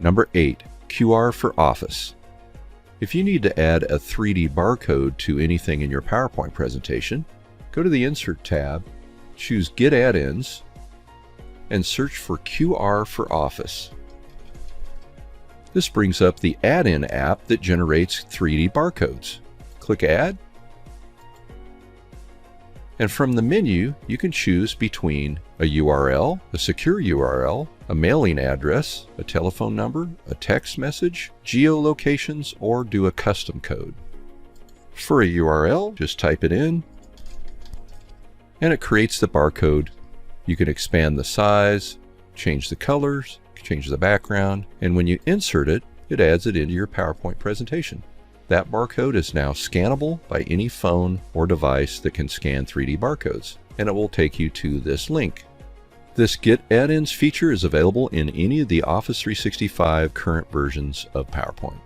Number 8. QR for Office. If you need to add a 3D barcode to anything in your PowerPoint presentation, go to the Insert tab, choose Get Add-ins, and search for QR for Office. This brings up the add-in app that generates 3D barcodes. Click Add, and from the menu you can choose between a URL, a secure URL, a mailing address, a telephone number, a text message, geolocations, or do a custom code. For a URL, just type it in, and it creates the barcode. You can expand the size, change the colors, change the background, and when you insert it, it adds it into your PowerPoint presentation. That barcode is now scannable by any phone or device that can scan 3D barcodes, and it will take you to this link. This Get Add-ins feature is available in any of the Office 365 current versions of PowerPoint.